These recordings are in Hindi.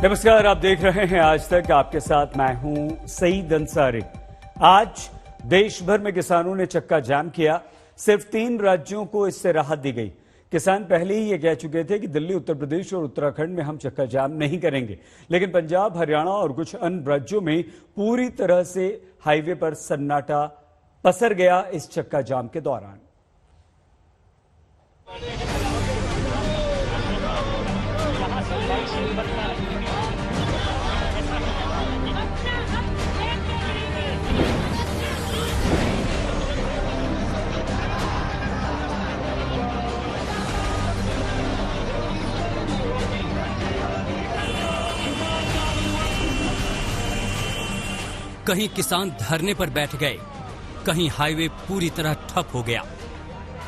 नमस्कार, आप देख रहे हैं आज तक। आपके साथ मैं हूं सईद अंसारी। आज देश भर में किसानों ने चक्का जाम किया। सिर्फ 3 राज्यों को इससे राहत दी गई। किसान पहले ही ये कह चुके थे कि दिल्ली, उत्तर प्रदेश और उत्तराखंड में हम चक्का जाम नहीं करेंगे, लेकिन पंजाब, हरियाणा और कुछ अन्य राज्यों में पूरी तरह से हाईवे पर सन्नाटा पसर गया इस चक्का जाम के दौरान। कहीं किसान धरने पर बैठ गए, कहीं हाईवे पूरी तरह ठप हो गया।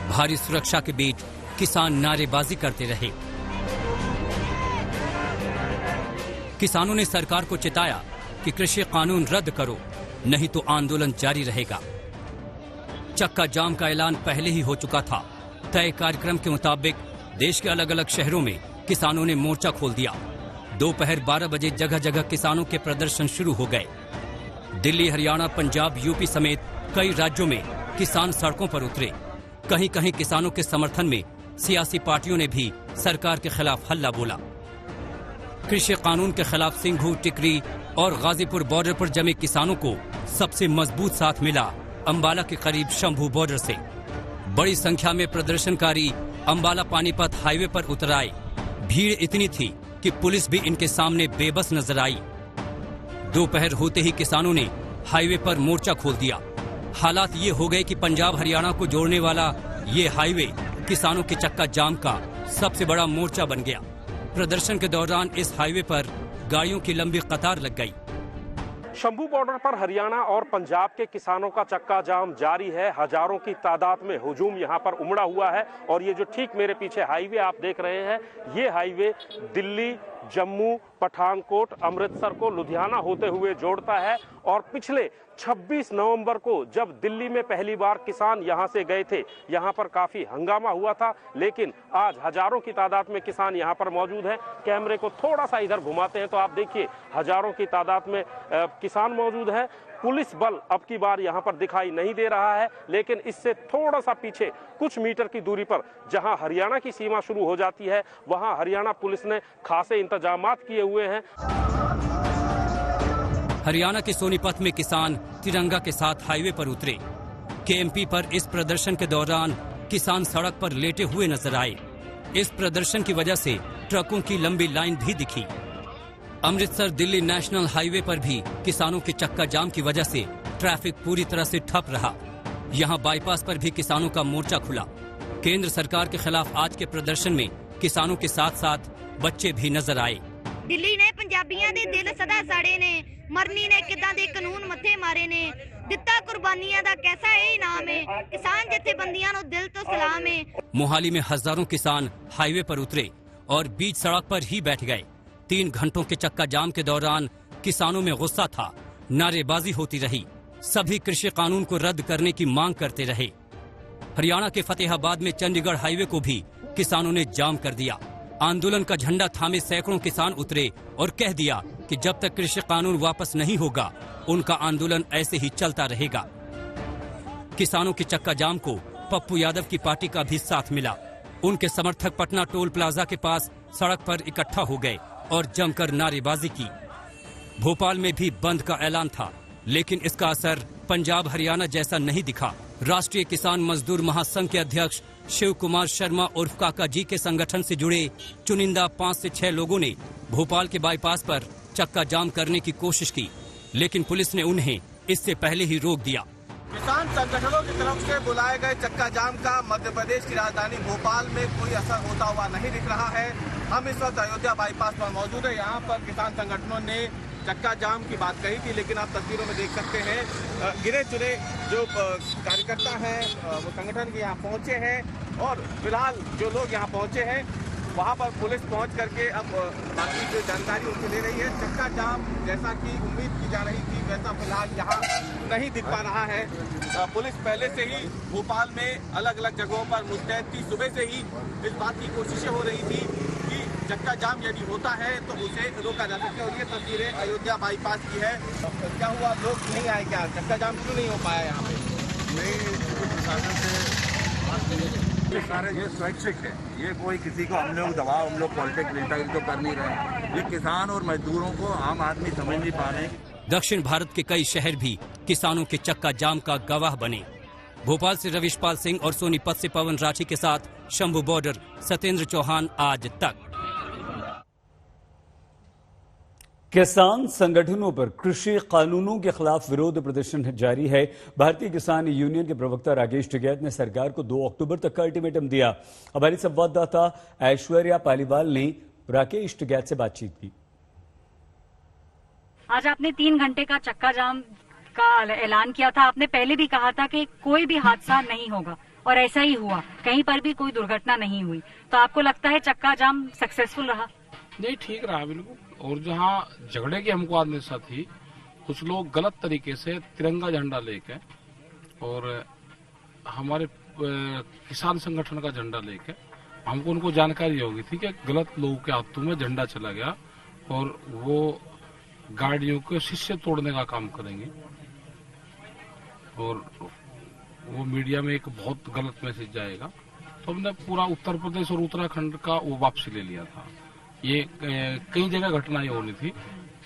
भारी सुरक्षा के बीच किसान नारेबाजी करते रहे। किसानों ने सरकार को चिताया कि कृषि कानून रद्द करो, नहीं तो आंदोलन जारी रहेगा। चक्का जाम का ऐलान पहले ही हो चुका था। तय कार्यक्रम के मुताबिक देश के अलग अलग शहरों में किसानों ने मोर्चा खोल दिया। दोपहर 12 बजे जगह जगह किसानों के प्रदर्शन शुरू हो गए। दिल्ली, हरियाणा, पंजाब, यूपी समेत कई राज्यों में किसान सड़कों पर उतरे। कहीं कहीं किसानों के समर्थन में सियासी पार्टियों ने भी सरकार के खिलाफ हल्ला बोला। कृषि कानून के खिलाफ सिंघू, टिकरी और गाजीपुर बॉर्डर पर जमे किसानों को सबसे मजबूत साथ मिला अंबाला के करीब शंभू बॉर्डर से। बड़ी संख्या में प्रदर्शनकारी अंबाला पानीपत हाईवे पर उतर आए। भीड़ इतनी थी कि पुलिस भी इनके सामने बेबस नजर आई। दोपहर होते ही किसानों ने हाईवे पर मोर्चा खोल दिया। हालात ये हो गए कि पंजाब हरियाणा को जोड़ने वाला ये हाईवे किसानों के चक्का जाम का सबसे बड़ा मोर्चा बन गया। प्रदर्शन के दौरान इस हाईवे पर गाड़ियों की लंबी कतार लग गई। शंभू बॉर्डर पर हरियाणा और पंजाब के किसानों का चक्का जाम जारी है। हजारों की तादाद में हुजूम यहाँ पर उमड़ा हुआ है और ये जो ठीक मेरे पीछे हाईवे आप देख रहे हैं, ये हाईवे दिल्ली, जम्मू, पठानकोट, अमृतसर को लुधियाना होते हुए जोड़ता है। और पिछले 26 नवंबर को जब दिल्ली में पहली बार किसान यहां से गए थे, यहां पर काफी हंगामा हुआ था, लेकिन आज हजारों की तादाद में किसान यहां पर मौजूद हैं। कैमरे को थोड़ा सा इधर घुमाते हैं तो आप देखिए हजारों की तादाद में किसान मौजूद है। पुलिस बल अब की बार यहां पर दिखाई नहीं दे रहा है, लेकिन इससे थोड़ा सा पीछे कुछ मीटर की दूरी पर जहां हरियाणा की सीमा शुरू हो जाती है, वहां हरियाणा पुलिस ने खासे इंतजामात किए हुए हैं। हरियाणा के सोनीपत में किसान तिरंगा के साथ हाईवे पर उतरे। केएमपी पर इस प्रदर्शन के दौरान किसान सड़क पर लेटे हुए नजर आए। इस प्रदर्शन की वजह से ट्रकों की लंबी लाइन भी दिखी। अमृतसर दिल्ली नेशनल हाईवे पर भी किसानों के चक्का जाम की वजह से ट्रैफिक पूरी तरह से ठप रहा। यहाँ बाईपास पर भी किसानों का मोर्चा खुला। केंद्र सरकार के खिलाफ आज के प्रदर्शन में किसानों के साथ साथ बच्चे भी नजर आए। दिल्ली ने पंजाबियों के दिल सदा साड़े ने, मरनी ने किदां दे कानून मथे मारे ने, दिता कुर्बानियां दा कैसा है इनाम है, किसान जथेबंदियां नो दिल तो सलाम है। मोहाली में हजारों किसान हाईवे पर उतरे और बीच सड़क पर ही बैठ गए। 3 घंटों के चक्का जाम के दौरान किसानों में गुस्सा था, नारेबाजी होती रही। सभी कृषि कानून को रद्द करने की मांग करते रहे। हरियाणा के फतेहाबाद में चंडीगढ़ हाईवे को भी किसानों ने जाम कर दिया। आंदोलन का झंडा थामे सैकड़ों किसान उतरे और कह दिया कि जब तक कृषि कानून वापस नहीं होगा, उनका आंदोलन ऐसे ही चलता रहेगा। किसानों के चक्का जाम को पप्पू यादव की पार्टी का भी साथ मिला। उनके समर्थक पटना टोल प्लाजा के पास सड़क पर इकट्ठा हो गए और जमकर नारेबाजी की। भोपाल में भी बंद का ऐलान था, लेकिन इसका असर पंजाब हरियाणा जैसा नहीं दिखा। राष्ट्रीय किसान मजदूर महासंघ के अध्यक्ष शिव कुमार शर्मा उर्फ काका जी के संगठन से जुड़े चुनिंदा 5 से 6 लोगों ने भोपाल के बाईपास पर चक्का जाम करने की कोशिश की, लेकिन पुलिस ने उन्हें इससे पहले ही रोक दिया। किसान संगठनों की तरफ से बुलाए गए चक्का जाम का मध्य प्रदेश की राजधानी भोपाल में कोई असर होता हुआ नहीं दिख रहा है। हम इस वक्त अयोध्या बाईपास पर मौजूद है। यहाँ पर किसान संगठनों ने चक्का जाम की बात कही थी, लेकिन आप तस्वीरों में देख सकते हैं गिने चुने जो कार्यकर्ता हैं वो संगठन के यहाँ पहुँचे हैं और फिलहाल जो लोग यहाँ पहुँचे हैं वहाँ पर पुलिस पहुँच करके अब बाकी जो जानकारी उनसे ले रही है। चक्का जाम जैसा कि उम्मीद की जा रही थी वैसा फिलहाल यहाँ नहीं दिख पा रहा है। पुलिस पहले से ही भोपाल में अलग अलग जगहों पर मुस्तैद थी। सुबह से ही इस बात की कोशिशें हो रही थी कि चक्का जाम यदि होता है तो उसे रोका जा सकता है। और ये तस्वीरें अयोध्या बाईपास की है। क्या हुआ, लोग नहीं आए क्या? चक्का जाम क्यों नहीं हो पाया यहाँ पे? नहीं, प्रशासन से सारे ये स्वैच्छिक है, ये कोई किसी को हम लोग दबाव, हम लोग पॉलिटिक्स इंटरव्यू तो कर नहीं रहे। ये किसान और मजदूरों को आम आदमी समझ नहीं पा रहे। दक्षिण भारत के कई शहर भी किसानों के चक्का जाम का गवाह बने। भोपाल से रविशपाल सिंह और सोनीपत से पवन राठी के साथ शंभू बॉर्डर, सत्येंद्र चौहान, आज तक। किसान संगठनों पर कृषि कानूनों के खिलाफ विरोध प्रदर्शन जारी है। भारतीय किसान यूनियन के प्रवक्ता राकेश टिकैत ने सरकार को 2 अक्टूबर तक का अल्टीमेटम दिया। हमारी संवाददाता ऐश्वर्या पालीवाल ने राकेश टिकैत से बातचीत की। आज आपने 3 घंटे का चक्का जाम का ऐलान किया था। आपने पहले भी कहा था कि कोई भी हादसा नहीं होगा और ऐसा ही हुआ, कहीं पर भी कोई दुर्घटना नहीं हुई। तो आपको लगता है चक्का जाम सक्सेसफुल रहा? नहीं, ठीक रहा बिल्कुल। और जहाँ झगड़े की हमको आदत थी, कुछ लोग गलत तरीके से तिरंगा झंडा लेके और हमारे किसान संगठन का झंडा लेके, हमको उनको जानकारी होगी थी कि गलत लोगों के हाथों में झंडा चला गया और वो गाड़ियों के शीशे तोड़ने का काम करेंगे और वो मीडिया में एक बहुत गलत मैसेज जाएगा। तो हमने पूरा उत्तर प्रदेश और उत्तराखंड का वो वापसी ले लिया था। ये कई जगह घटनाएं होनी थी,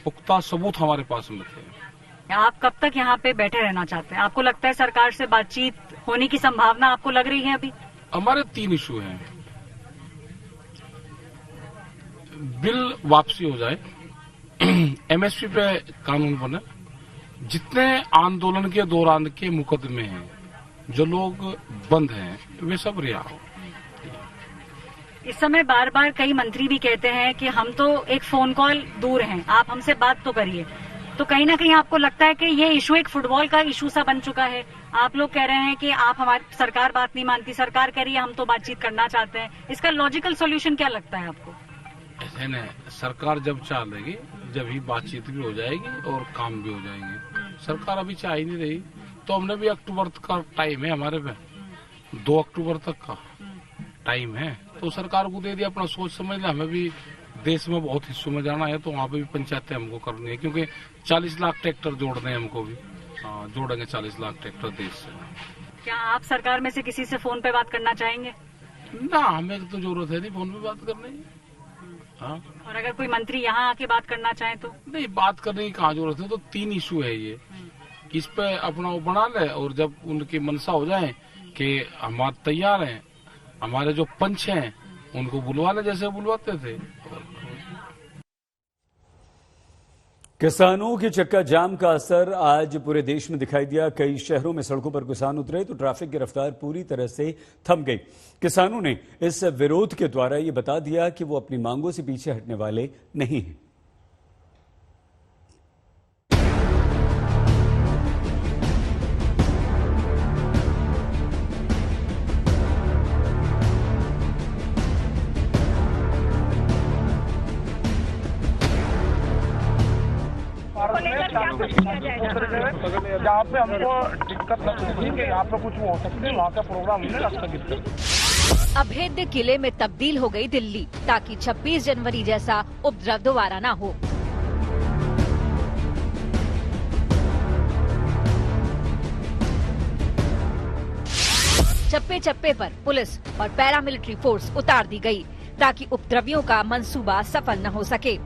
पुख्ता सबूत हमारे पास में थे। आप कब तक यहाँ पे बैठे रहना चाहते हैं? आपको लगता है सरकार से बातचीत होने की संभावना आपको लग रही है अभी? हमारे 3 इशू हैं। बिल वापसी हो जाए, एमएसपी पे कानून बने, जितने आंदोलन के दौरान के मुकदमे हैं, जो लोग बंद हैं, वे सब रिहा हो। इस समय बार बार कई मंत्री भी कहते हैं कि हम तो एक फोन कॉल दूर हैं, आप हमसे बात तो करिए। तो कहीं ना कहीं आपको लगता है कि ये इशू एक फुटबॉल का इशू सा बन चुका है? आप लोग कह रहे हैं कि आप हमारी सरकार बात नहीं मानती, सरकार कह रही है हम तो बातचीत करना चाहते हैं। इसका लॉजिकल सॉल्यूशन क्या लगता है आपको? ऐसे न, सरकार जब चाह लेगी, जब ही बातचीत भी हो जाएगी और काम भी हो जाएंगे। सरकार अभी चाह ही नहीं रही, तो हमने भी अक्टूबर का टाइम है हमारे पे, 2 अक्टूबर तक का टाइम है, तो सरकार को दे दिया, अपना सोच समझ ले। हमें भी देश में बहुत हिस्सों में जाना है, तो वहाँ पे भी पंचायतें हमको करनी है, क्योंकि 40 लाख ट्रैक्टर जोड़ने हैं हमको भी। जोड़ेंगे 40 लाख ट्रैक्टर देश से। क्या आप सरकार में से किसी से फोन पे बात करना चाहेंगे? ना, हमें तो जरूरत है नहीं फोन पे बात करने की। हाँ, और अगर कोई मंत्री यहाँ आके बात करना चाहे तो? नहीं, बात करने की कहाँ जरूरत है। तो 3 इशू है ये, इस पे अपना वो बना ले, और जब उनकी मनसा हो जाए कि हम तैयार हैं, हमारे जो पंच हैं उनको बुलवा ले, जैसे बुलवाते थे। किसानों के चक्का जाम का असर आज पूरे देश में दिखाई दिया। कई शहरों में सड़कों पर किसान उतरे तो ट्रैफिक की रफ्तार पूरी तरह से थम गई। किसानों ने इस विरोध के द्वारा ये बता दिया कि वो अपनी मांगों से पीछे हटने वाले नहीं हैं। यहाँ पे हमको दिक्कत लगती है कि यहाँ पे कुछ हो सकते, वहाँ का प्रोग्राम हमने स्थगित कर। अभेद्य किले में तब्दील हो गई दिल्ली, ताकि 26 जनवरी जैसा उपद्रव दोबारा न हो। चप्पे चप्पे पर पुलिस और पैरामिलिट्री फोर्स उतार दी गई, ताकि उपद्रवियों का मंसूबा सफल न हो सके।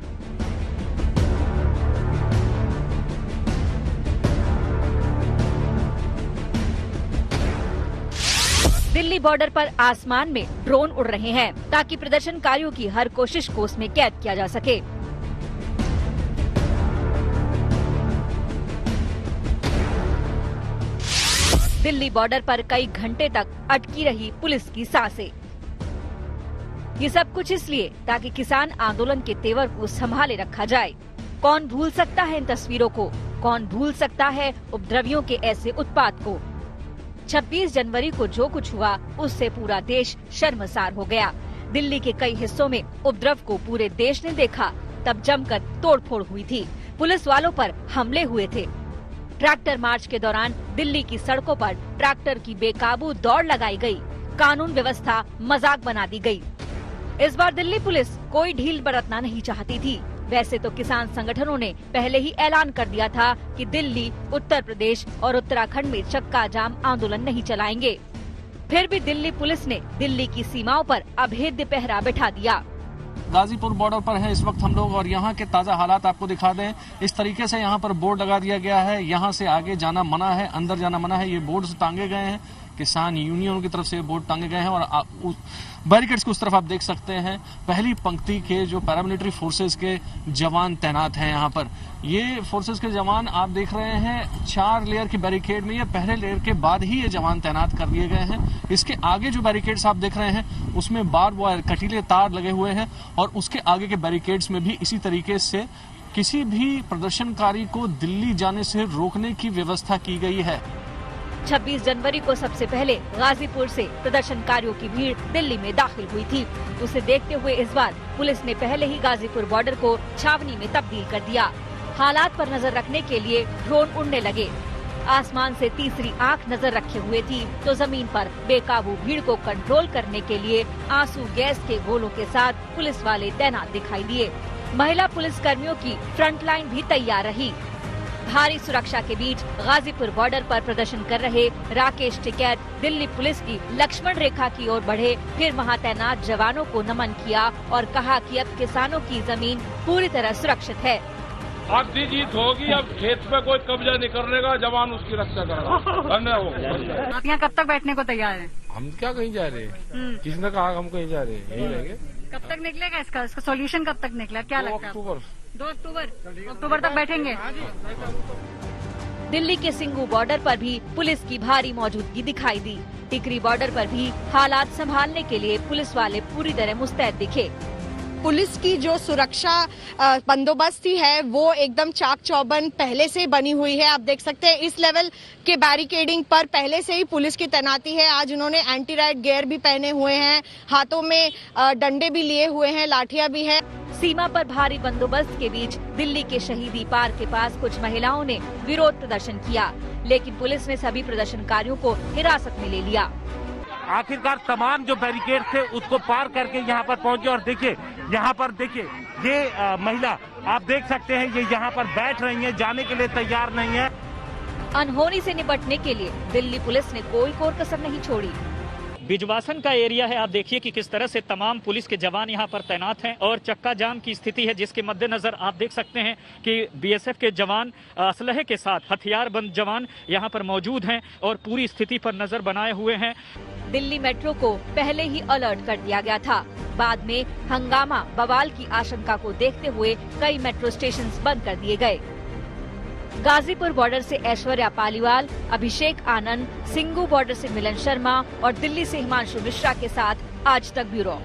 दिल्ली बॉर्डर पर आसमान में ड्रोन उड़ रहे हैं, ताकि प्रदर्शनकारियों की हर कोशिश को उसमें कैद किया जा सके। दिल्ली बॉर्डर पर कई घंटे तक अटकी रही पुलिस की सांसें। ये सब कुछ इसलिए ताकि किसान आंदोलन के तेवर को संभाले रखा जाए। कौन भूल सकता है इन तस्वीरों को? कौन भूल सकता है उपद्रवियों के ऐसे उत्पात को? 26 जनवरी को जो कुछ हुआ, उससे पूरा देश शर्मसार हो गया। दिल्ली के कई हिस्सों में उपद्रव को पूरे देश ने देखा। तब जमकर तोड़फोड़ हुई थी, पुलिस वालों पर हमले हुए थे। ट्रैक्टर मार्च के दौरान दिल्ली की सड़कों पर ट्रैक्टर की बेकाबू दौड़ लगाई गई, कानून व्यवस्था मजाक बना दी गई। इस बार दिल्ली पुलिस कोई ढील बरतना नहीं चाहती थी। वैसे तो किसान संगठनों ने पहले ही ऐलान कर दिया था कि दिल्ली, उत्तर प्रदेश और उत्तराखंड में चक्का जाम आंदोलन नहीं चलाएंगे। फिर भी दिल्ली पुलिस ने दिल्ली की सीमाओं पर अभेद्य पहरा बिठा दिया। गाजीपुर बॉर्डर पर है इस वक्त हम लोग और यहाँ के ताज़ा हालात आपको दिखा दें। इस तरीके से यहाँ पर बोर्ड लगा दिया गया है, यहाँ से आगे जाना मना है, अंदर जाना मना है। ये बोर्ड टांगे गए हैं, किसान यूनियनों की तरफ से बोर्ड टांगे गए हैं और बैरिकेड्स को उस तरफ आप देख सकते हैं। पहली पंक्ति के जो पैरामिलिट्री फोर्सेस के जवान तैनात हैं यहाँ पर। ये फोर्सेस के जवान आप देख रहे हैं 4 लेयर की बैरिकेड में, ये पहले लेयर के बाद ही ये जवान तैनात कर दिए गए हैं। इसके आगे जो बैरिकेड्स आप देख रहे हैं उसमें बार वायर कटीले तार लगे हुए हैं और उसके आगे के बैरिकेड्स में भी इसी तरीके से किसी भी प्रदर्शनकारी को दिल्ली जाने से रोकने की व्यवस्था की गई है। 26 जनवरी को सबसे पहले गाजीपुर से प्रदर्शनकारियों की भीड़ दिल्ली में दाखिल हुई थी। उसे देखते हुए इस बार पुलिस ने पहले ही गाजीपुर बॉर्डर को छावनी में तब्दील कर दिया। हालात पर नजर रखने के लिए ड्रोन उड़ने लगे। आसमान से तीसरी आंख नजर रखे हुए थी तो जमीन पर बेकाबू भीड़ को कंट्रोल करने के लिए आंसू गैस के गोलों के साथ पुलिस वाले तैनात दिखाई दिए। महिला पुलिस कर्मियों की फ्रंट लाइन भी तैयार रही। भारी सुरक्षा के बीच गाजीपुर बॉर्डर पर प्रदर्शन कर रहे राकेश टिकैत दिल्ली पुलिस की लक्ष्मण रेखा की ओर बढ़े, फिर वहां तैनात जवानों को नमन किया और कहा कि अब किसानों की जमीन पूरी तरह सुरक्षित है। आधी जीत होगी, अब खेत पे कोई कब्जा नहीं करने का, जवान उसकी रक्षा करेगा। आप यहाँ कब तक बैठने को तैयार हैं? हम क्या कहीं जा रहे हैं? किसने कहा हम कहीं जा रहे हैं? यही रहेंगे। कब तक निकलेगा इसका सॉल्यूशन कब तक निकला? क्या लगता है? 2 अक्टूबर तक बैठेंगे। दिल्ली के सिंगू बॉर्डर पर भी पुलिस की भारी मौजूदगी दिखाई दी। टिकरी बॉर्डर पर भी हालात संभालने के लिए पुलिस वाले पूरी तरह मुस्तैद दिखे। पुलिस की जो सुरक्षा बंदोबस्ती है वो एकदम चाक चौबंद पहले से बनी हुई है। आप देख सकते हैं इस लेवल के बैरिकेडिंग पर पहले से ही पुलिस की तैनाती है। आज उन्होंने एंटी राइट गियर भी पहने हुए हैं, हाथों में डंडे भी लिए हुए हैं, लाठियां भी हैं। सीमा पर भारी बंदोबस्त के बीच दिल्ली के शहीदी पार्क के पास कुछ महिलाओं ने विरोध प्रदर्शन किया, लेकिन पुलिस ने सभी प्रदर्शनकारियों को हिरासत में ले लिया। आखिरकार तमाम जो बैरिकेड थे उसको पार करके यहाँ पर पहुंचे और देखिए यहाँ पर देखिए ये महिला आप देख सकते हैं ये यहाँ पर बैठ रही है, जाने के लिए तैयार नहीं है। अनहोनी से निपटने के लिए दिल्ली पुलिस ने कोई कोर कसर नहीं छोड़ी। बिजवासन का एरिया है, आप देखिए कि किस तरह से तमाम पुलिस के जवान यहाँ पर तैनात हैं और चक्का जाम की स्थिति है, जिसके मद्देनजर आप देख सकते हैं कि बीएसएफ के जवान असलहे के साथ हथियारबंद जवान यहाँ पर मौजूद हैं और पूरी स्थिति पर नजर बनाए हुए हैं। दिल्ली मेट्रो को पहले ही अलर्ट कर दिया गया था। बाद में हंगामा बवाल की आशंका को देखते हुए कई मेट्रो स्टेशन बंद कर दिए गए। गाजीपुर बॉर्डर से ऐश्वर्या पालीवाल, अभिषेक आनंद, सिंगू बॉर्डर से मिलन शर्मा और दिल्ली से हिमांशु मिश्रा के साथ आज तक ब्यूरो।